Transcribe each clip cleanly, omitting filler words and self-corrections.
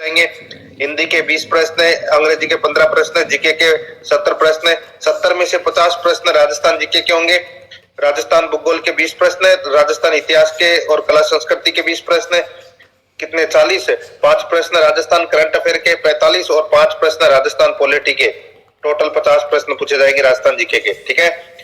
जाएंगे। हिंदी के 20 प्रश्न है, अंग्रेजी के 15 प्रश्न, जीके के 70 प्रश्न है। 70 में से 50 प्रश्न राजस्थान जीके के होंगे। राजस्थान भूगोल के 20 प्रश्न है, राजस्थान इतिहास के और कला संस्कृति के 20 प्रश्न है। कितने? 40 है। 5 प्रश्न राजस्थान करंट अफेयर के 45 और 5 प्रश्न राजस्थान पॉलिटी के। टोटल 50 प्रश्न पूछे जाएंगे राजस्थान जीके के। ठीक है,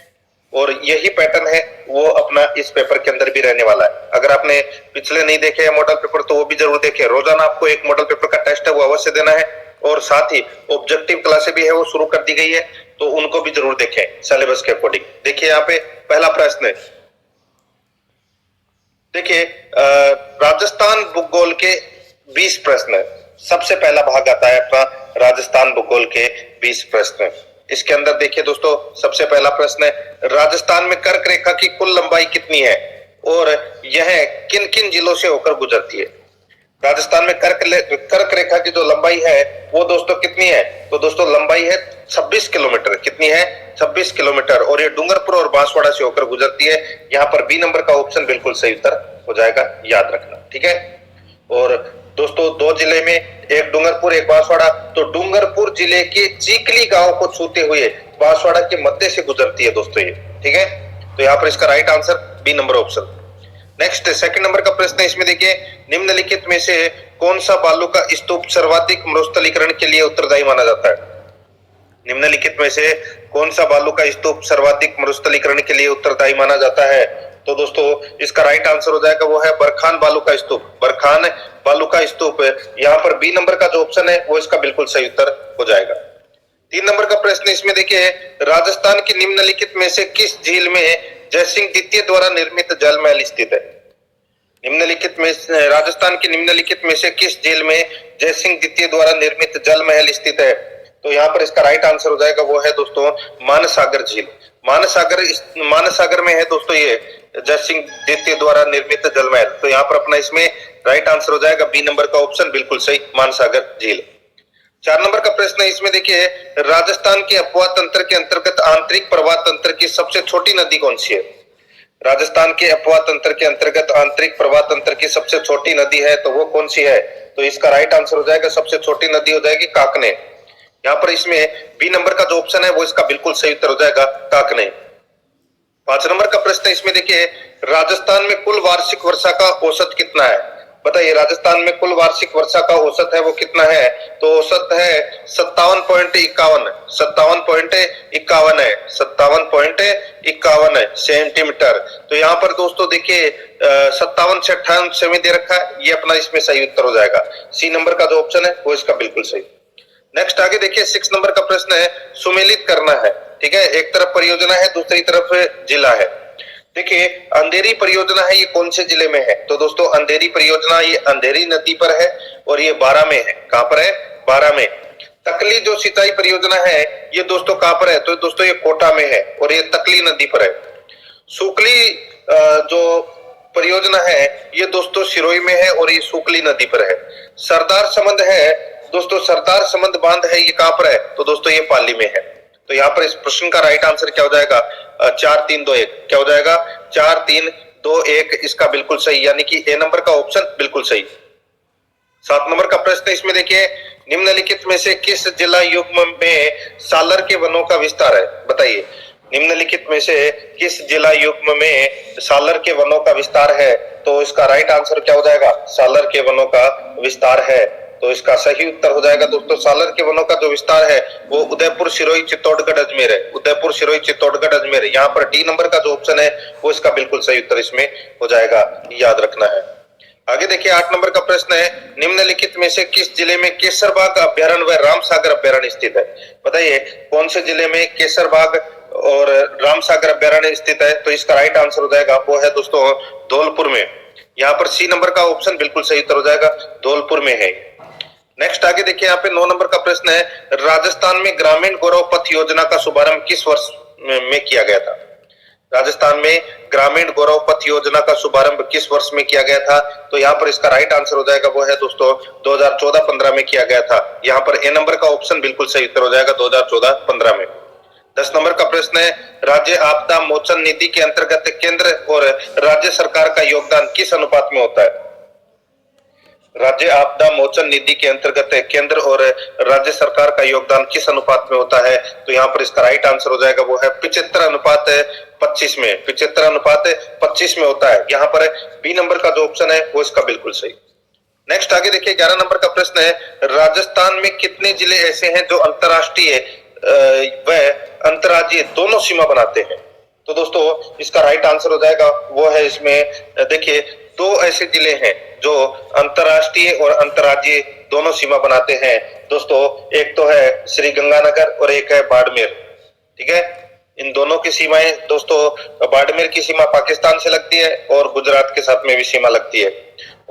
और यही पैटर्न है वो अपना इस पेपर के अंदर भी रहने वाला है। अगर आपने पिछले नहीं देखे हैं मॉडल पेपर तो वो भी जरूर देखें। रोजाना आपको एक मॉडल पेपर का टेस्ट है वो अवश्य देना है, और साथ ही ऑब्जेक्टिव क्लासें भी है वो शुरू कर दी गई है, तो उनको भी जरूर देखें सिलेबस के अकॉर्डिंग। देखिए यहाँ पे पहला प्रश्न है, देखिए राजस्थान भूगोल के 20 प्रश्न। सबसे पहला भाग आता है अपना राजस्थान भूगोल के 20 प्रश्न। इसके अंदर देखिए दोस्तों, सबसे पहला प्रश्न है, राजस्थान में कर्क रेखा की कुल लंबाई कितनी है और यह किन किन जिलों से होकर गुजरती है? राजस्थान में कर्क रेखा की जो लंबाई है वो दोस्तों कितनी है? तो दोस्तों लंबाई है 26 किलोमीटर। कितनी है? 26 किलोमीटर, और ये डूंगरपुर और बांसवाड़ा से होकर गुजरती है। यहाँ पर बी नंबर का ऑप्शन बिल्कुल सही उत्तर हो जाएगा, याद रखना। ठीक है, और दोस्तों 2 जिले में, एक डूंगरपुर एक बांसवाड़ा, तो डूंगरपुर जिले के चीकली गांव को छूते हुए बांसवाड़ा के मध्य से गुजरती है दोस्तों ये। ठीक है, तो यहाँ पर इसका right answer B number option. Next second number का प्रश्न है, इसमें देखिए, निम्नलिखित में से कौन सा बालू का स्तूप सर्वाधिक मरुस्थलीकरण के लिए उत्तरदायी माना जाता है? निम्नलिखित में से कौन सा बालू का स्तूप सर्वाधिक मरुस्थलीकरण के लिए उत्तरदायी माना जाता है? तो दोस्तों इसका राइट आंसर हो जाएगा वो है बरखान बालू का स्तूप। बरखान बालू का स्तूप, यहाँ पर बी नंबर का जो ऑप्शन है वो इसका बिल्कुल सही उत्तर हो जाएगा। 3 नंबर का प्रश्न इसमें देखिए, राजस्थान की निम्नलिखित में से किस झील में जयसिंह द्वितीय द्वारा निर्मित जल महल स्थित है? निम्नलिखित में राजस्थान की निम्नलिखित में से किस झील में जयसिंह द्वितीय द्वारा निर्मित जल महल स्थित है? तो यहाँ पर इसका राइट आंसर हो जाएगा वो है दोस्तों मानसागर झील। मानसागर में है दोस्तों ये जयसिंह द्वितीय द्वारा निर्मित जल महल। तो यहाँ पर अपना इसमें राइट आंसर हो जाएगा बी नंबर का ऑप्शन बिल्कुल सही, मानसागर झील। 4 नंबर का प्रश्न है, इसमें देखिए, राजस्थान के अपवाह तंत्र के अंतर्गत आंतरिक प्रवाह तंत्र की सबसे छोटी नदी कौन सी है? राजस्थान के अपवाह तंत्र के अंतर्गत आंतरिक प्रवाह तंत्र की सबसे छोटी नदी है तो वो कौन सी है? तो इसका राइट आंसर हो जाएगा, सबसे छोटी नदी हो जाएगी काकने। यहाँ पर इसमें बी नंबर का जो ऑप्शन है वो इसका बिल्कुल सही उत्तर हो जाएगा, काकने। 5 नंबर का प्रश्न है, इसमें देखिए, राजस्थान में कुल वार्षिक वर्षा का औसत कितना है? बताइए, राजस्थान में कुल वार्षिक वर्षा का औसत है वो कितना है? तो औसत है 57.51 है, 57.51 है सेंटीमीटर। तो यहाँ पर दोस्तों देखिए 57 से 58 में दे रखा है, ये अपना इसमें सही उत्तर हो जाएगा। सी नंबर का जो ऑप्शन है वो इसका बिल्कुल सही। नेक्स्ट आगे देखिए, 6 नंबर का प्रश्न है, सुमेलित करना है। ठीक है, एक तरफ परियोजना है, दूसरी तरफ जिला है। देखिए, अंधेरी परियोजना है, ये कौन से जिले में है? तो दोस्तों अंधेरी परियोजना ये अंधेरी नदी पर है और ये बारां में है। कहां पर है? बारां में। तकली जो सिंचाई परियोजना है ये दोस्तों कहां पर है? तो दोस्तों ये कोटा में है और ये तकली नदी पर है। सुकली जो परियोजना है ये दोस्तों सिरोही में है और ये सुकली नदी पर है। सरदार समंद है दोस्तों, सरदार समंद बांध है, ये कहां पर है? तो दोस्तों ये पाली में है। तो यहाँ पर इस प्रश्न का राइट आंसर क्या हो जाएगा? 4 3 2 1। क्या हो जाएगा? 4 3 2 1, इसका बिल्कुल सही, यानी कि ए नंबर का ऑप्शन बिल्कुल सही। 7 नंबर का प्रश्न इसमें देखिए, निम्नलिखित में से किस जिला युग्म में सालर के वनों का विस्तार है? बताइए, निम्नलिखित में से किस जिला युग्म में सालर के वनों का विस्तार है? तो इसका राइट आंसर क्या हो जाएगा? सालर के वनों का विस्तार है। तो इसका सही उत्तर हो जाएगा दोस्तों, सालर के वनों का जो विस्तार है वो उदयपुर, सिरोही, चित्तौड़गढ़, अजमेर है। उदयपुर, सिरोही, चित्तौड़गढ़, अजमेर। यहाँ पर डी नंबर का जो ऑप्शन है वो इसका बिल्कुल सही उत्तर इसमें हो जाएगा, याद रखना है। आगे देखिए, 8 नंबर का प्रश्न है, निम्नलिखित में से किस जिले में केसरबाग अभ्यारण्य व रामसागर अभ्यारण्य स्थित है? बताइए, कौन से जिले में केसरबाग और रामसागर अभ्यारण्य स्थित है? तो इसका राइट आंसर हो जाएगा वो है दोस्तों धौलपुर में। यहाँ पर सी नंबर का ऑप्शन बिल्कुल सही उत्तर हो जाएगा, धौलपुर में है। नेक्स्ट आगे देखिए, यहाँ पे 9 नंबर का प्रश्न है, राजस्थान में ग्रामीण गौरव पथ योजना का शुभारंभ किस वर्ष में किया गया था? राजस्थान में ग्रामीण गौरव पथ योजना का शुभारंभ किस वर्ष में किया गया था? तो यहाँ पर इसका राइट आंसर हो जाएगा वो है दोस्तों 2014-15 में किया गया था। यहाँ पर ए नंबर का ऑप्शन बिल्कुल सही उत्तर हो जाएगा, 2014-15 में। 10 नंबर का प्रश्न है, राज्य आपदा मोचन निधि के अंतर्गत केंद्र और राज्य सरकार का योगदान किस अनुपात में होता है? राज्य आपदा मोचन निधि के अंतर्गत केंद्र और राज्य सरकार का योगदान किस अनुपात में होता है? तो यहाँ पर इसका राइट आंसर हो जाएगा वो है 75:25 में। 75:25 में होता है। यहाँ पर बी नंबर का जो ऑप्शन है वो इसका बिल्कुल सही। नेक्स्ट आगे देखिए 11 नंबर का प्रश्न है, राजस्थान में कितने जिले ऐसे हैं जो अंतर्राष्ट्रीय व अंतर्राज्यीय दोनों सीमा बनाते हैं? तो दोस्तों इसका राइट आंसर हो जाएगा वो है इसमें देखिए दो ऐसे जिले हैं जो अंतर्राष्ट्रीय और अंतर्राज्यीय दोनों सीमा बनाते हैं दोस्तों। एक तो है श्री गंगानगर और एक है बाड़मेर। ठीक है, इन दोनों की सीमाएं दोस्तों, बाड़मेर की सीमा पाकिस्तान से लगती है और गुजरात के साथ में भी सीमा लगती है,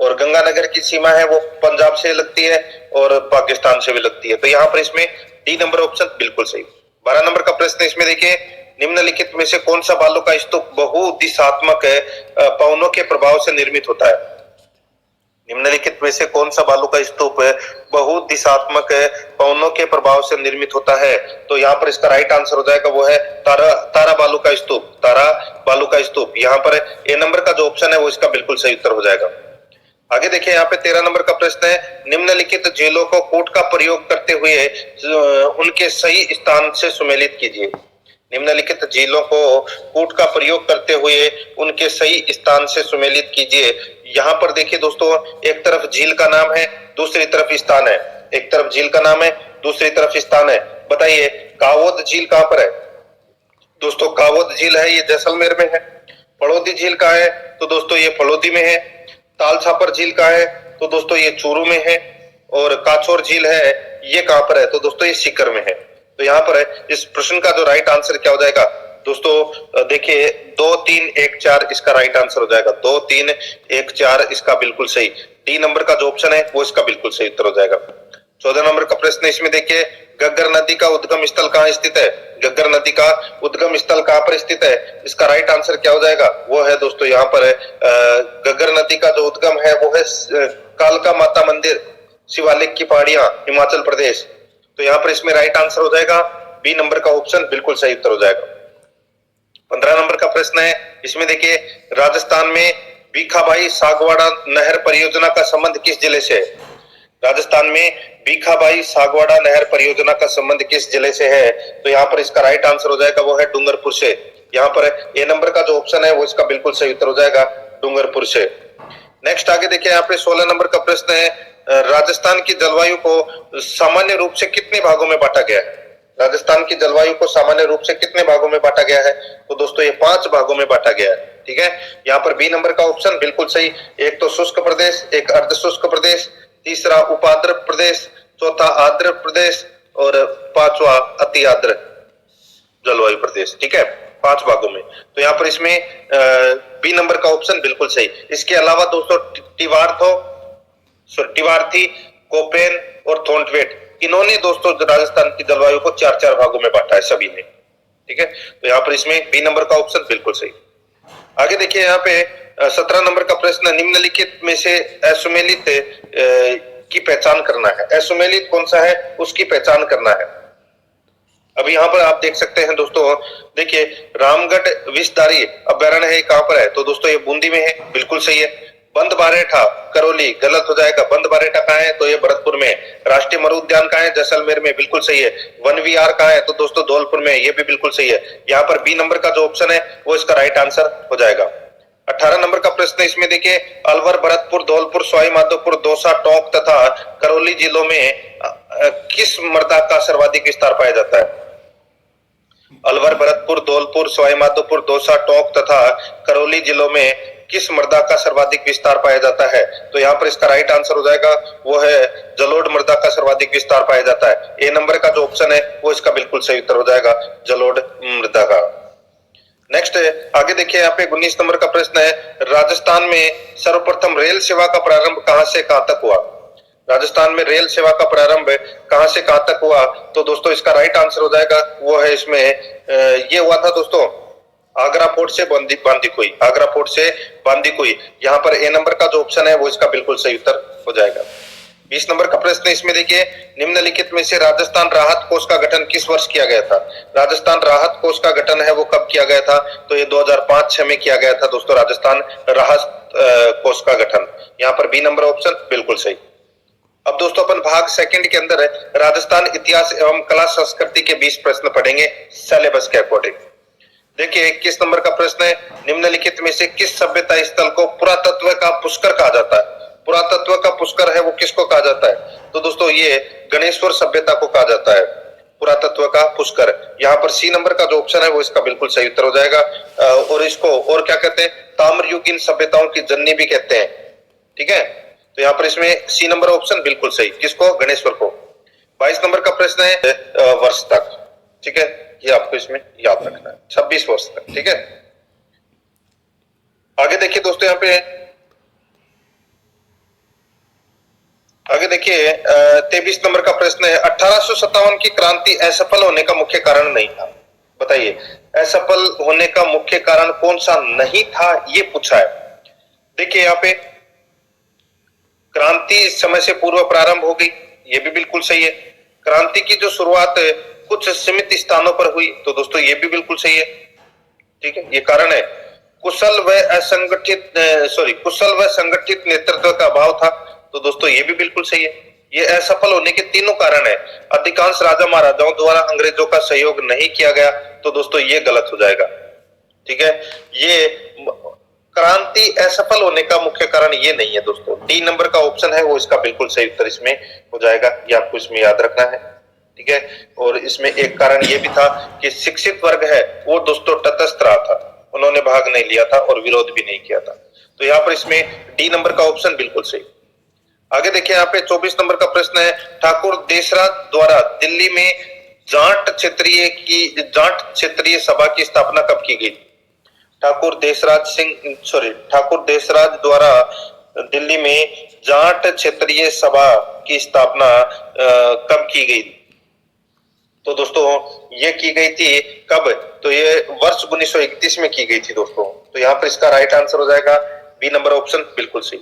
और गंगानगर की सीमा है वो पंजाब से लगती है और पाकिस्तान से भी लगती है। तो यहाँ पर इसमें डी नंबर ऑप्शन बिल्कुल सही। 12 नंबर का प्रश्न इसमें देखिए, निम्नलिखित में से कौन सा बालू का स्तूप बहुदिशात्मक पवनों के प्रभाव से निर्मित होता है? निम्नलिखित में से कौन सा बालू का स्तूप बहुदिशात्मक पवनों के प्रभाव से निर्मित होता है? तो यहाँ पर इसका राइट आंसर हो जाएगा वो है तारा बालू का स्तूप। तारा बालू का स्तूप, यहाँ पर ए नंबर का जो ऑप्शन है वो इसका बिल्कुल सही उत्तर हो जाएगा। आगे देखिए यहाँ पे 13 नंबर का प्रश्न है, निम्नलिखित झीलों को कूट का प्रयोग करते हुए उनके सही स्थान से सुमेलित कीजिए। निम्नलिखित झीलों को कूट का प्रयोग करते हुए उनके सही स्थान से सुमेलित कीजिए। यहाँ पर देखिए दोस्तों, एक तरफ झील का नाम है, दूसरी तरफ स्थान है। एक तरफ झील का नाम है, दूसरी तरफ स्थान है। बताइए कावोद झील कहाँ पर है? दोस्तों कावोद झील है ये जैसलमेर में है। फलोदी झील कहाँ है? तो दोस्तों ये फलोदी में है। ताल छापर झील कहाँ है? तो दोस्तों ये चूरू में है। और काचोर झील है ये कहाँ पर है? तो दोस्तों ये सीकर में है। तो यहाँ पर इस प्रश्न का जो राइट आंसर क्या हो जाएगा दोस्तों, देखिए 2 3 1 4 इसका राइट आंसर हो जाएगा। 2 3 1 4 इसका बिल्कुल सही। डी नंबर का जो ऑप्शन है वो इसका बिल्कुल सही उत्तर हो जाएगा। 14 नंबर का प्रश्न इसमें देखिए, गग्गर नदी का उद्गम स्थल कहाँ स्थित है? गग्गर नदी का उद्गम स्थल कहाँ पर स्थित है? इसका राइट आंसर क्या हो जाएगा? वो है दोस्तों यहाँ पर गग्गर नदी का जो उद्गम है वो है कालका माता मंदिर, शिवालिक की पहाड़ियां, हिमाचल प्रदेश। तो यहाँ पर इसमें राइट आंसर हो जाएगा बी नंबर का ऑप्शन बिल्कुल सही उत्तर हो जाएगा। 15 नंबर का प्रश्न है इसमें देखिए, राजस्थान में भीखाबाई सागवाड़ा नहर परियोजना का संबंध किस जिले से है? राजस्थान में भीखाबाई सागवाड़ा नहर परियोजना का संबंध किस जिले से है? तो यहाँ पर इसका राइट आंसर हो जाएगा वो है डूंगरपुर से। यहाँ पर ए नंबर का जो ऑप्शन है वो इसका बिल्कुल सही उत्तर हो जाएगा डूंगरपुर से। नेक्स्ट आगे देखिए यहाँ पे 16 नंबर का प्रश्न है, राजस्थान की जलवायु को सामान्य रूप से कितने भागों में बांटा गया है? राजस्थान की जलवायु को सामान्य रूप से कितने भागों में बांटा गया है? तो दोस्तों ये 5 भागों में बांटा गया है। ठीक है, यहाँ पर बी नंबर का ऑप्शन बिल्कुल सही। एक तो शुष्क प्रदेश, एक अर्ध शुष्क प्रदेश, तीसरा उपाद्र प्रदेश, चौथा आर्द्र प्रदेश और 5वां अति आर्द्र जलवायु प्रदेश। ठीक है, 5 भागों में। तो यहाँ पर इसमें बी नंबर का ऑप्शन बिल्कुल सही। इसके अलावा दोस्तों टिवार्थी, कोपेन और थोंटवेट, इन्होंने दोस्तों राजस्थान की जलवायु को 4-4 भागों में बांटा है सभी ने। ठीक है, तो यहाँ पर इसमें बी नंबर का ऑप्शन बिल्कुल सही। आगे देखिए यहाँ पे 17 नंबर का प्रश्न, निम्नलिखित में से असुमेलित की पहचान करना है। असुमेलित कौन सा है उसकी पहचान करना है। अब यहाँ पर आप देख सकते हैं दोस्तों, देखिए रामगढ़ विषधारी अभयारण्य है, कहाँ पर है? तो दोस्तों ये बूंदी में है, बिल्कुल सही है। बंद बारेठा करौली, गलत हो जाएगा। बंद बारेठा कहाँ है? तो ये भरतपुर में। राष्ट्रीय मरु उद्यान कहाँ है? जैसलमेर में, बिल्कुल सही है। वन विहार कहाँ है? तो दोस्तों धौलपुर में, ये भी बिल्कुल सही है। यहाँ पर बी नंबर का जो ऑप्शन है वो इसका राइट आंसर हो जाएगा। 18 नंबर का प्रश्न इसमें देखिए, अलवर, भरतपुर, धौलपुर, सवाई माधोपुर, दौसा, टोंक तथा करौली जिलों में किस मृदा का सर्वाधिक विस्तार पाया जाता है? अलवर, भरतपुर, धौलपुर, सवाई माधोपुर, दौसा, टोंक तथा करौली जिलों में किस मृदा का सर्वाधिक विस्तार पाया जाता है? तो यहाँ पर इसका राइट आंसर हो जाएगा वो है जलोढ़ मृदा का सर्वाधिक विस्तार पाया जाता है। ए नंबर का जो ऑप्शन है वो इसका बिल्कुल सही उत्तर हो जाएगा, जलोढ़ मृदा का। नेक्स्ट आगे देखिए यहाँ पे 19 नंबर का प्रश्न है, राजस्थान में सर्वप्रथम रेल सेवा का प्रारंभ कहां से कहां तक हुआ? राजस्थान में रेल सेवा का प्रारंभ कहां से कहां तक हुआ? तो दोस्तों इसका राइट आंसर हो जाएगा वो है इसमें ये हुआ था दोस्तों आगरा फोर्ट से बांदीकुई। आगरा फोर्ट से बांदीकुई, यहाँ पर ए नंबर का जो ऑप्शन है वो इसका बिल्कुल सही उत्तर हो जाएगा। 20 नंबर का प्रश्न इसमें देखिए, निम्नलिखित में से राजस्थान राहत कोष का गठन किस वर्ष किया गया था? राजस्थान राहत कोष का गठन है वो कब किया गया था? तो ये 2005-6 में किया गया था दोस्तों, राजस्थान कोष का गठन। यहाँ पर बी नंबर ऑप्शन बिल्कुल सही। अब दोस्तों अपन भाग सेकंड के अंदर राजस्थान इतिहास एवं कला संस्कृति के 20 प्रश्न पढ़ेंगे सिलेबस के अकॉर्डिंग। देखिए 21 नंबर का प्रश्न है, निम्नलिखित में से किस सभ्यता स्थल को पुरातत्व का पुष्कर कहा जाता है? पुरातत्व का पुष्कर है वो किसको कहा जाता है? तो दोस्तों ये गणेश्वर सभ्यता को कहा जाता है पुरातत्व का पुष्कर। यहाँ पर सी नंबर का जो ऑप्शन है वो इसका बिल्कुल सही उत्तर हो जाएगा। और इसको और क्या कहते हैं? ताम्रयुगीन सभ्यताओं की जननी भी कहते हैं। ठीक है, तो यहाँ पर इसमें सी नंबर ऑप्शन बिल्कुल सही। किसको? गणेश्वर को। 22 नंबर का प्रश्न है वर्ष तक। ठीक है, ये आपको इसमें याद रखना है, 26 वर्ष तक। ठीक है, आगे देखिए दोस्तों, यहाँ पे आगे देखिए 23 नंबर का प्रश्न है, 1857 की क्रांति असफल होने का मुख्य कारण नहीं था। बताइए असफल होने का मुख्य कारण कौन सा नहीं था, ये पूछा है। देखिए यहाँ पे क्रांति समय से पूर्व प्रारंभ हो गई, ये भी बिल्कुल सही है। क्रांति की जो शुरुआत कुछ सीमित स्थानों पर हुई, तो दोस्तों ये भी बिल्कुल सही है। ठीक है, ये कारण है। कुशल व संगठित नेतृत्व का अभाव था, तो दोस्तों ये भी बिल्कुल सही है। ये असफल होने के तीनों कारण है। अधिकांश राजा महाराजाओं द्वारा अंग्रेजों का सहयोग नहीं किया गया, तो दोस्तों ये गलत हो जाएगा। ठीक है, ये क्रांति असफल होने का मुख्य कारण ये नहीं है दोस्तों। डी नंबर का ऑप्शन है वो इसका बिल्कुल सही उत्तर इसमें हो जाएगा, ये आपको इसमें याद रखना है। ठीक है, और इसमें एक कारण ये भी था कि शिक्षित वर्ग है वो दोस्तों तटस्थ रहा था, उन्होंने भाग नहीं लिया था और विरोध भी नहीं किया था। तो यहाँ पर इसमें डी नंबर का ऑप्शन बिल्कुल सही। आगे देखिए यहाँ पे 24 नंबर का प्रश्न है, ठाकुर देशराज द्वारा दिल्ली में जाट क्षेत्रीय सभा की स्थापना कब की गई? ठाकुर देशराज द्वारा दिल्ली में जाट क्षेत्रीय सभा की स्थापना कब की गई? तो दोस्तों ये की गई थी कब? तो ये वर्ष 1931 में की गई थी दोस्तों। तो यहाँ पर इसका राइट आंसर हो जाएगा बी नंबर ऑप्शन बिल्कुल सही।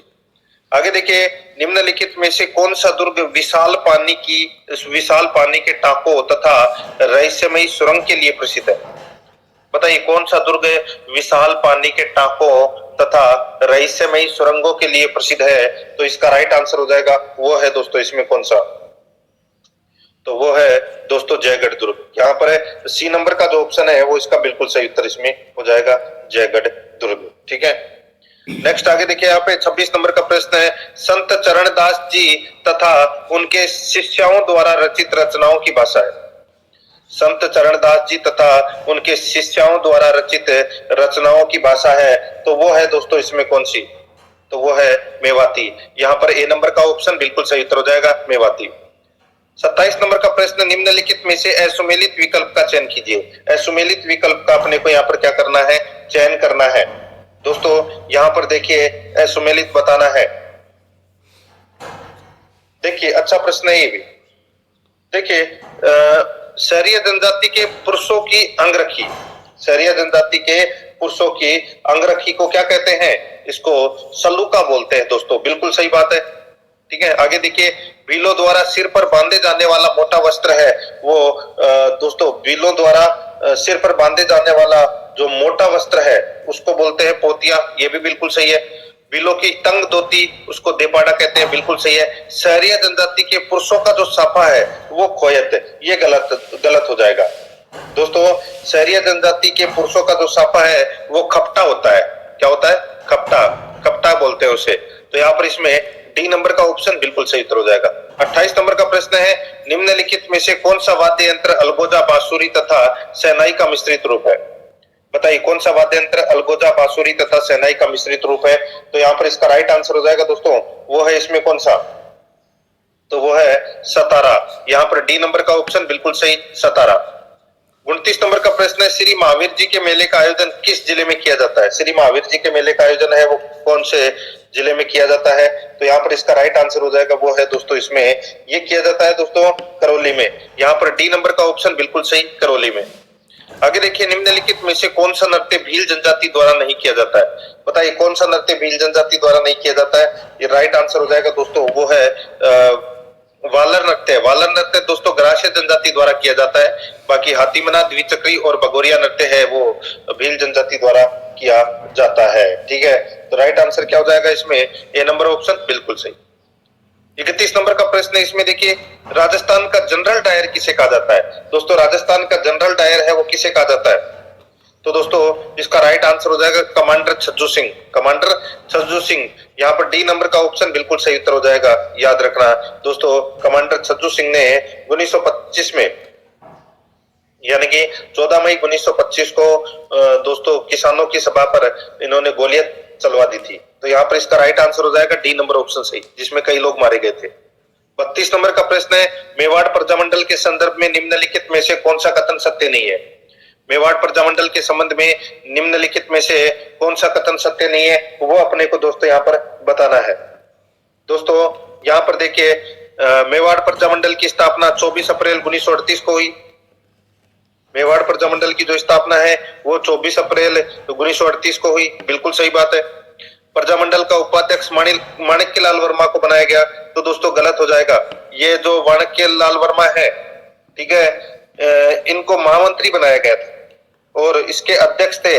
आगे देखिए, निम्नलिखित में से कौन सा दुर्ग विशाल पानी के टांकों तथा रहस्यमयी सुरंग के लिए प्रसिद्ध है? बताइए कौन सा दुर्ग विशाल पानी के टांकों तथा रहस्यमयी सुरंगों के लिए प्रसिद्ध है? तो इसका राइट आंसर हो जाएगा वो है दोस्तों इसमें कौन सा? तो वो है दोस्तों जयगढ़ दुर्ग। यहाँ पर सी नंबर का जो ऑप्शन है वो इसका बिल्कुल सही उत्तर इसमें हो जाएगा जयगढ़ दुर्ग। ठीक है, नेक्स्ट आगे देखिए यहाँ पे 26 नंबर का प्रश्न है, संत चरणदास जी तथा उनके शिष्यों द्वारा रचित रचनाओं की भाषा है। संत चरणदास जी तथा उनके शिष्यों द्वारा रचित रचनाओं की भाषा है, तो वो है दोस्तों इसमें कौन सी? तो वो है मेवाती। यहाँ पर ए नंबर का ऑप्शन बिल्कुल सही उत्तर हो जाएगा मेवाती। 27 नंबर का प्रश्न, निम्नलिखित में से असुमेलित विकल्प का चयन कीजिए। असुमेलित विकल्प का अपने को यहाँ पर क्या करना है? चयन करना है। दोस्तों यहाँ पर देखिए असुमेलित बताना है। देखिए अच्छा प्रश्न है ये भी। देखिए शहरी जनजाति के पुरुषों की अंगरखी, शहरी जनजाति के पुरुषों की अंगरखी को क्या कहते हैं? इसको सलूका बोलते हैं दोस्तों, बिल्कुल सही बात है। ठीक है, आगे देखिए, बीलों द्वारा सिर पर बांधे जाने वाला मोटा वस्त्र है वो दोस्तों बीलों द्वारा सिर पर बांधे जाने वाला जो मोटा वस्त्र है उसको बोलते हैं पोतिया, ये भी बिल्कुल सही है। बीलों की तंग धोती उसको देपाड़ा कहते हैं, बिल्कुल सही है। शहरिया जनजाति के पुरुषों का जो साफा है वो खोयत, ये गलत हो जाएगा दोस्तों। शहरिया जनजाति के पुरुषों का जो साफा है वो खपटा होता है। क्या होता है? खपटा बोलते हैं उसे। तो यहाँ पर इसमें डी नंबर का ऑप्शन बिल्कुल सही उत्तर हो जाएगा। 28 नंबर का प्रश्न है, निम्नलिखित में से कौन सा वाद्य यंत्र अलगोजा, बांसुरी तथा शहनाई का मिश्रित रूप है? बताइए कौन सा वाद्य यंत्र अलगोजा, बांसुरी तथा शहनाई का मिश्रित रूप है? तो यहाँ पर इसका राइट आंसर हो जाएगा दोस्तों वो है इसमें कौन सा? तो वो है सतारा। यहाँ पर डी नंबर का ऑप्शन बिल्कुल सही, सतारा। 29 नंबर का प्रश्न है, श्री महावीर जी के मेले का आयोजन किस जिले में किया जाता है? श्री महावीर जी के मेले का आयोजन है वो कौन से जिले में किया जाता है? तो यहाँ पर इसका राइट आंसर हो जाएगा वो है दोस्तों इसमें ये किया जाता है दोस्तों करौली में। यहाँ पर डी नंबर का ऑप्शन बिल्कुल सही, करौली में। आगे देखिए, निम्नलिखित में से कौन सा नृत्य भील जनजाति द्वारा नहीं किया जाता है? बताइए कौन सा नृत्य भील जनजाति द्वारा नहीं किया जाता है? ये राइट आंसर हो जाएगा दोस्तों वो है वालर नृत्य। वालर नृत्य दोस्तों ग्रास्य जनजाति द्वारा किया जाता है, बाकी हाथीमना, द्विचक्री और बगोरिया नृत्य है वो भील जनजाति द्वारा किया जाता है। ठीक है, तो राइट आंसर क्या हो जाएगा इसमें, ए नंबर ऑप्शन बिल्कुल सही। 31 नंबर का प्रश्न है, इसमें देखिए राजस्थान का जनरल डायर किसे कहा जाता है। दोस्तों राजस्थान का जनरल डायर है वो किसे कहा जाता है, तो दोस्तों इसका राइट आंसर हो जाएगा कमांडर छज्जू सिंह, कमांडर छज्जू सिंह। यहाँ पर डी नंबर का ऑप्शन बिल्कुल सही उत्तर हो जाएगा, याद रखना दोस्तों। कमांडर छज्जू सिंह ने 1925 में यानी कि 14 मई 1925 को दोस्तों किसानों की सभा पर इन्होंने गोलियां चलवा दी थी। तो यहाँ पर इसका राइट आंसर हो जाएगा डी नंबर ऑप्शन सही, जिसमें कई लोग मारे गए थे। 32 नंबर का प्रश्न है, मेवाड़ प्रजामंडल के संदर्भ में निम्नलिखित में से कौन सा कथन सत्य नहीं है। मेवाड़ प्रजामंडल के संबंध में निम्नलिखित में से कौन सा कथन सत्य नहीं है, वो अपने को दोस्तों यहाँ पर बताना है। दोस्तों यहाँ पर देखिए मेवाड़ प्रजामंडल की स्थापना 24 अप्रैल 1938 को हुई। मेवाड़ प्रजामंडल की जो स्थापना है वो 24 अप्रैल 1938 को हुई, बिल्कुल सही बात है। प्रजामंडल का उपाध्यक्ष माणिक्यलाल वर्मा को बनाया गया, तो दोस्तों गलत हो जाएगा। ये जो माणिक्यलाल वर्मा है, ठीक है, इनको महामंत्री बनाया गया था और इसके अध्यक्ष थे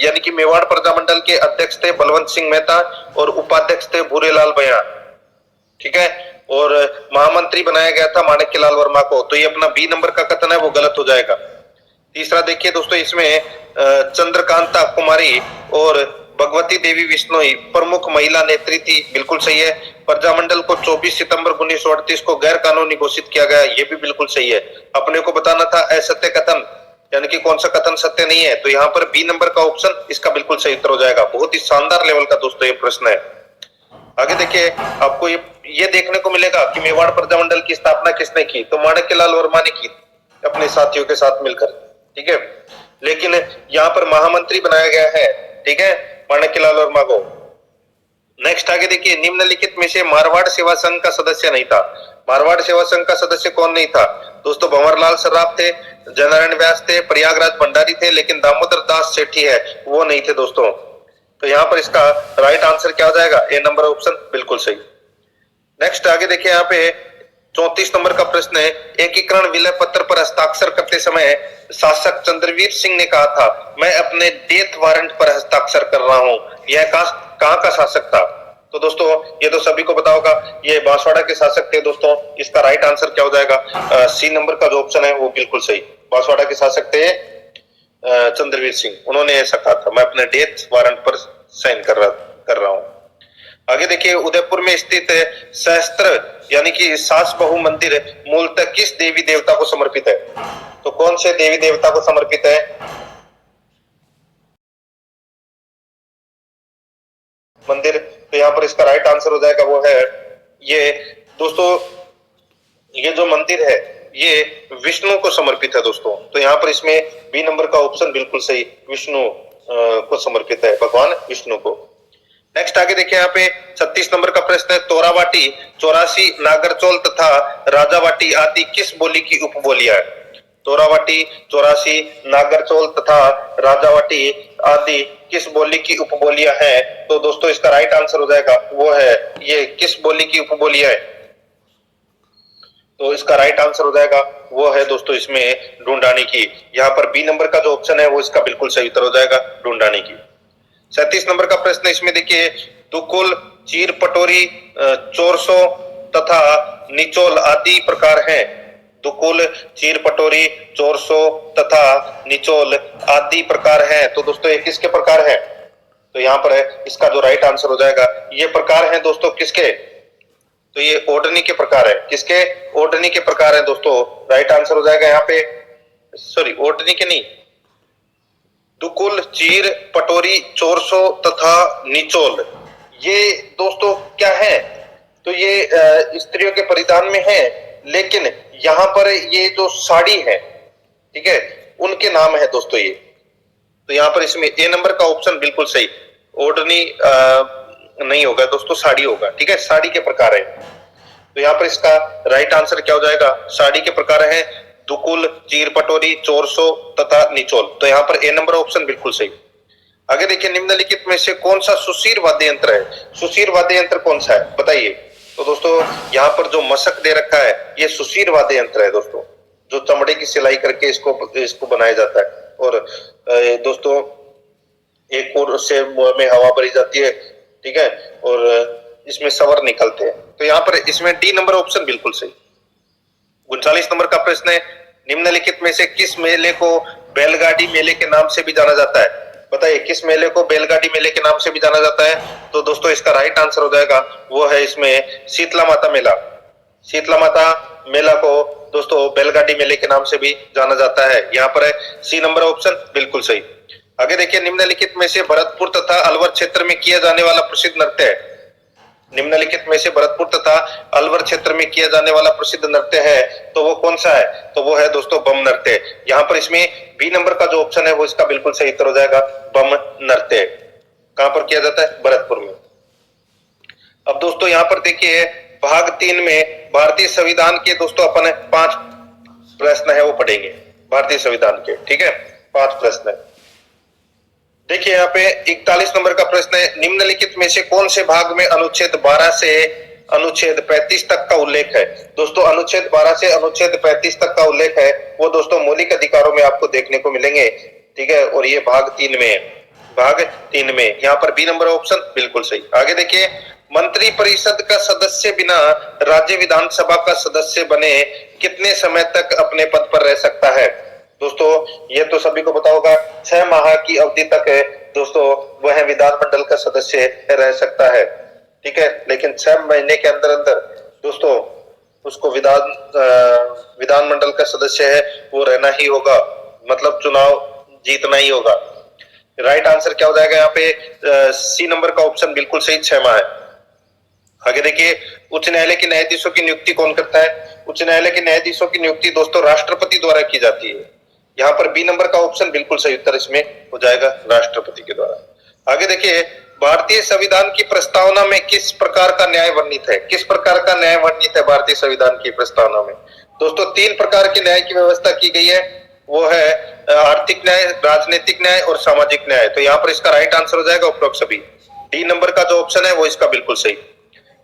यानी कि मेवाड़ प्रजामंडल के अध्यक्ष थे बलवंत सिंह मेहता और उपाध्यक्ष थे भूरेलाल भैया, ठीक है, और महामंत्री बनाया गया था माणिक्यलाल वर्मा को। तो ये अपना बी नंबर का कथन है वो गलत हो जाएगा। तीसरा देखिए दोस्तों, इसमें चंद्रकांता कुमारी और भगवती देवी बिश्नोई प्रमुख महिला नेत्री थी, बिल्कुल सही है। प्रजामंडल को 24 सितंबर 1938 को गैर कानूनी घोषित किया गया, ये भी बिल्कुल सही है। अपने को बताना था असत्य कथन, यानी कि कौन सा कथन सत्य नहीं है, तो यहाँ पर बी नंबर का ऑप्शन इसका बिल्कुल सही उत्तर हो जाएगा। बहुत ही शानदार लेवल का दोस्तों ये प्रश्न है। आगे देखिए आपको ये देखने को मिलेगा कि मेवाड़ प्रजामंडल की स्थापना किसने की, तो माणिक्यलाल वर्मा ने की अपने साथियों के साथ मिलकर, ठीक है, लेकिन यहाँ पर महामंत्री बनाया गया है, ठीक है, माणिक्यलाल वर्मा को। नेक्स्ट आगे देखिए, निम्नलिखित में से मारवाड़ सेवा संघ का सदस्य नहीं था। मारवाड़ सेवा संघ का सदस्य कौन नहीं था दोस्तों, भंवरलाल सर्राफ थे, जनारायण व्यास थे, प्रयागराज भंडारी थे, लेकिन दामोदर दास सेठी है वो नहीं थे दोस्तों। तो यहाँ पर इसका राइट आंसर क्या हो जाएगा, ए नंबर ऑप्शन बिल्कुल सही। नेक्स्ट आगे देखिए, यहाँ पे 34 नंबर का प्रश्न है, एकीकरण विलय पत्र पर हस्ताक्षर करते समय शासक चंद्रवीर सिंह ने कहा था, मैं अपने डेथ वारंट पर हस्ताक्षर कर रहा हूं। यह कहाँ का शासक था, तो दोस्तों ये तो सभी को पता होगा, ये बांसवाड़ा के शासक थे दोस्तों। इसका राइट आंसर क्या हो जाएगा, सी नंबर का जो ऑप्शन है वो बिल्कुल सही। बांसवाड़ा के शासक थे चंद्रवीर सिंह, उन्होंने ऐसा कहा था, मैं अपने डेथ वारंट पर साइन कर रहा हूं। आगे देखिए, उदयपुर में स्थित सहस्त्र यानी कि सास बहु मंदिर मूलतः किस देवी देवता को समर्पित है, तो कौन से देवी देवता को समर्पित है, मंदिर, तो यहाँ पर इसका राइट आंसर हो जाएगा वो है ये दोस्तों, ये जो मंदिर है ये विष्णु को समर्पित है दोस्तों। तो यहाँ पर इसमें बी नंबर का ऑप्शन बिल्कुल सही, विष्णु को समर्पित है, भगवान विष्णु को। नेक्स्ट आगे देखिए, यहाँ पे 36 नंबर का प्रश्न है, तोरावाटी, चौरासी, नागरचौल तथा राजावाटी आदि किस बोली की उपबोलियां है। तोरावाटी, चौरासी, नागरचौल तथा राजावाटी आदि किस बोली की उपबोलियां हैं, तो दोस्तों इसका राइट आंसर हो जाएगा वो है ये किस बोली की उपबोलियां है, तो इसका राइट आंसर हो जाएगा वो है दोस्तों इसमें ढूंढानी की। यहाँ पर बी नंबर का जो ऑप्शन है वो इसका बिल्कुल सही उत्तर हो जाएगा, ढूंढानी की। 37 नंबर का प्रश्न, इसमें देखिए दुकुल, चीर पटोरी, चोरसो तथा निचोल आदि प्रकार हैं। दुकुल, चीर पटोरी, चोरसो तथा निचोल आदि प्रकार हैं, तो दोस्तों ये किसके प्रकार हैं, तो यहाँ पर है इसका जो राइट आंसर हो जाएगा, ये प्रकार हैं दोस्तों किसके, तो ये ओढ़नी के प्रकार है, किसके, ओढ़नी के प्रकार है दोस्तों। राइट आंसर हो जाएगा यहाँ पे, सॉरी ओढ़नी के नहीं, दुकुल, चीर पटोरी, चोरसो तथा निचोल, ये दोस्तों क्या है, तो ये स्त्रियों के परिधान में है, लेकिन यहाँ पर ये जो साड़ी है, ठीक है, उनके नाम है दोस्तों ये। तो यहाँ पर इसमें ए नंबर का ऑप्शन बिल्कुल सही, ओढ़नी नहीं होगा दोस्तों, साड़ी होगा, ठीक है, साड़ी के प्रकार है। तो यहाँ पर इसका राइट आंसर क्या हो जाएगा, साड़ी के प्रकार है दुकुल, चीर पटोरी, चोरसो तथा निचोल, तो यहाँ पर ए नंबर ऑप्शन बिल्कुल सही। आगे देखिए, निम्नलिखित में से कौन सा सुशीर वाद्य यंत्र है, सुशीर वाद्य यंत्र कौन सा है बताइए, तो दोस्तों यहाँ पर जो मशक दे रखा है ये सुशीर वाद्य यंत्र है दोस्तों, जो चमड़े की सिलाई करके इसको बनाया जाता है। और दोस्तों एक और से मुंह में हवा भरी जाती है, ठीक है, और इसमें सवर निकलते हैं। तो यहाँ पर इसमें डी नंबर ऑप्शन बिल्कुल सही। 39 नंबर का प्रश्न है, निम्नलिखित में से किस मेले को बैलगाड़ी मेले के नाम से भी जाना जाता है? बताइए किस मेले को बैलगाड़ी मेले के नाम से भी जाना जाता है? तो दोस्तों इसका राइट आंसर हो जाएगा वो है इसमें शीतला माता मेला। शीतला माता मेला को दोस्तों बैलगाड़ी मेले के नाम से भी जाना जाता है। यहाँ पर है सी नंबर ऑप्शन बिल्कुल सही। आगे देखिए, निम्नलिखित में से भरतपुर तथा अलवर क्षेत्र में किया जाने वाला प्रसिद्ध नृत्य है। निम्नलिखित में से भरतपुर तथा अलवर क्षेत्र में किया जाने वाला प्रसिद्ध नृत्य है तो वो कौन सा है? तो वो है दोस्तों बम नृत्य। यहाँ पर इसमें बी नंबर का जो ऑप्शन है वो इसका बिल्कुल सही उत्तर हो जाएगा, बम नृत्य। कहां पर किया जाता है? भरतपुर में। अब दोस्तों यहाँ पर देखिए भाग 3 में भारतीय संविधान के दोस्तों अपन 5 प्रश्न है वो पढ़ेंगे भारतीय संविधान के, ठीक है, 5 प्रश्न है। देखिए यहाँ पे 41 नंबर का प्रश्न है, निम्नलिखित में से कौन से भाग में अनुच्छेद 12 से अनुच्छेद 35 तक का उल्लेख है? दोस्तों अनुच्छेद 12 से अनुच्छेद 35 तक का उल्लेख है वो दोस्तों मौलिक अधिकारों में आपको देखने को मिलेंगे, ठीक है, और ये भाग 3 में है। भाग 3 में यहाँ पर बी नंबर ऑप्शन बिल्कुल सही। आगे देखिए, मंत्री परिषद का सदस्य बिना राज्य विधानसभा का सदस्य बने कितने समय तक अपने पद पर रह सकता है? दोस्तों ये तो सभी को पता होगा, 6 माह की अवधि तक है दोस्तों वह विधानमंडल का सदस्य रह सकता है, ठीक है, लेकिन 6 महीने के अंदर अंदर दोस्तों उसको विधानमंडल का सदस्य है वो रहना ही होगा, मतलब चुनाव जीतना ही होगा। राइट आंसर क्या हो जाएगा यहाँ पे? सी नंबर का ऑप्शन बिल्कुल सही, 6 माह है। आगे देखिए, उच्च न्यायालय के न्यायाधीशों की नियुक्ति कौन करता है? उच्च न्यायालय के न्यायाधीशों की नियुक्ति दोस्तों राष्ट्रपति द्वारा की जाती है। यहाँ पर बी नंबर का ऑप्शन बिल्कुल सही उत्तर इसमें हो जाएगा, राष्ट्रपति के द्वारा। आगे देखिए, भारतीय संविधान की प्रस्तावना में किस प्रकार का न्याय वर्णित है? किस प्रकार का न्याय वर्णित है भारतीय संविधान की प्रस्तावना में? दोस्तों 3 प्रकार के न्याय की व्यवस्था की गई है, वो है आर्थिक न्याय, राजनीतिक न्याय और सामाजिक न्याय। तो यहाँ पर इसका राइट आंसर हो जाएगा उपरोक्त सभी। डी नंबर का जो ऑप्शन है वो इसका बिल्कुल सही।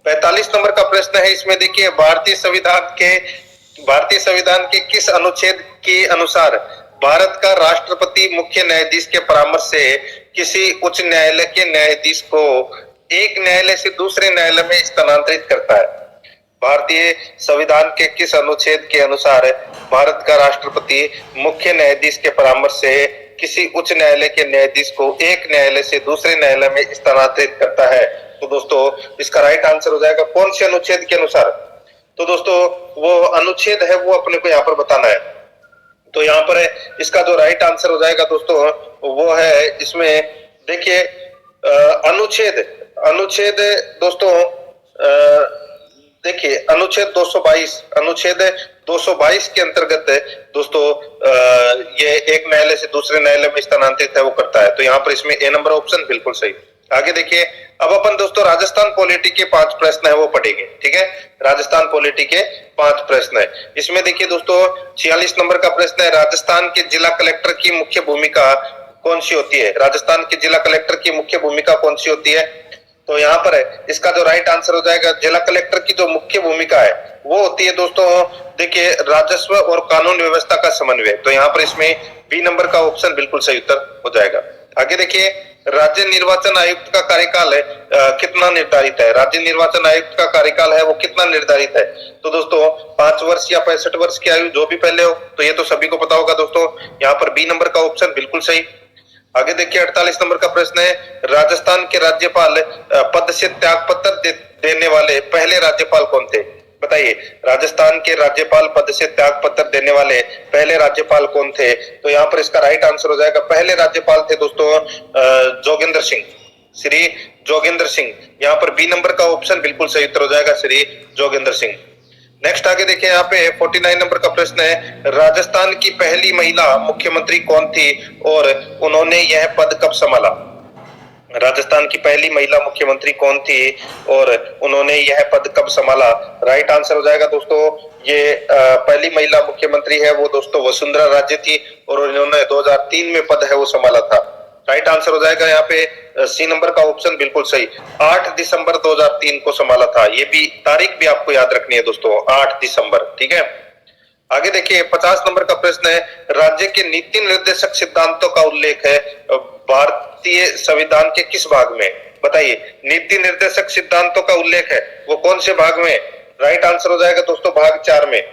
45 नंबर का प्रश्न है, इसमें देखिए भारतीय संविधान के किस अनुच्छेद के अनुसार भारत का राष्ट्रपति मुख्य न्यायाधीश के परामर्श से किसी उच्च न्यायालय के न्यायाधीश को एक न्यायालय से दूसरे न्यायालय में स्थानांतरित करता है? भारतीय संविधान के किस अनुच्छेद के अनुसार भारत का राष्ट्रपति मुख्य न्यायाधीश के परामर्श से किसी उच्च न्यायालय के न्यायाधीश को एक न्यायालय से दूसरे न्यायालय में स्थानांतरित करता है? तो दोस्तों इसका राइट आंसर हो जाएगा कौन से अनुच्छेद के अनुसार? तो दोस्तों वो अनुच्छेद है वो अपने को यहाँ पर बताना है। तो यहाँ पर इसका जो राइट आंसर हो जाएगा दोस्तों वो है इसमें देखिए अनुच्छेद दोस्तों देखिए अनुच्छेद 222 के अंतर्गत दोस्तों ये एक न्यायालय से दूसरे न्यायालय में स्थानांतरित है वो करता है। तो यहाँ पर इसमें ए नंबर ऑप्शन बिल्कुल सही। आगे देखिए, अब अपन दोस्तों राजस्थान पॉलिटी के 5 प्रश्न है वो पढ़ेंगे, ठीक है, राजस्थान पॉलिटी के 5 प्रश्न है। इसमें देखिए दोस्तों 46 नंबर का प्रश्न है, राजस्थान के जिला कलेक्टर की मुख्य भूमिका कौन सी होती है? राजस्थान के जिला कलेक्टर की मुख्य भूमिका कौन सी होती है? तो यहाँ पर इसका जो राइट आंसर हो जाएगा, जिला कलेक्टर की जो मुख्य भूमिका है वो होती है दोस्तों देखिए राजस्व और कानून व्यवस्था का समन्वय। तो यहाँ पर इसमें बी नंबर का ऑप्शन बिल्कुल सही उत्तर हो जाएगा। आगे देखिए, राज्य निर्वाचन आयुक्त का कार्यकाल कितना निर्धारित है? राज्य निर्वाचन आयुक्त का कार्यकाल है वो कितना निर्धारित है? तो दोस्तों 5 वर्ष या 65 वर्ष की आयु जो भी पहले हो, तो ये तो सभी को पता होगा दोस्तों। यहाँ पर बी नंबर का ऑप्शन बिल्कुल सही। आगे देखिए 48 नंबर का प्रश्न है, राजस्थान के राज्यपाल पद से त्याग पत्र देने वाले पहले राज्यपाल कौन थे? बताइए, राजस्थान के राज्यपाल पद से त्याग पत्र देने वाले पहले राज्यपाल कौन थे? तो यहाँ पर इसका राइट आंसर हो जाएगा, पहले राज्यपाल थे दोस्तों जोगेंद्र सिंह, श्री जोगेंद्र सिंह। यहाँ पर बी नंबर का ऑप्शन बिल्कुल सही उत्तर हो जाएगा, श्री जोगेंद्र सिंह। नेक्स्ट आगे देखिए, यहाँ पे 49 नंबर का प्रश्न है, राजस्थान की पहली महिला मुख्यमंत्री कौन थी और उन्होंने यह पद कब संभाला? राजस्थान की पहली महिला मुख्यमंत्री कौन थी और उन्होंने यह पद कब संभाला? राइट आंसर हो जाएगा दोस्तों ये पहली महिला मुख्यमंत्री है वो दोस्तों वसुंधरा राजे थी और उन्होंने 2003 में पद है वो संभाला था। राइट आंसर हो जाएगा यहाँ पे सी नंबर का ऑप्शन बिल्कुल सही, 8 दिसंबर 2003 को संभाला था। ये भी तारीख भी आपको याद रखनी है दोस्तों, 8 दिसंबर, ठीक है। आगे देखिए 50 नंबर का प्रश्न है, राज्य के नीति निर्देशक सिद्धांतों का उल्लेख है भारतीय संविधान के किस भाग में? बताइए, नीति निर्देशक सिद्धांतों का उल्लेख है वो कौन से भाग में? राइट आंसर हो जाएगा दोस्तों भाग 4 में।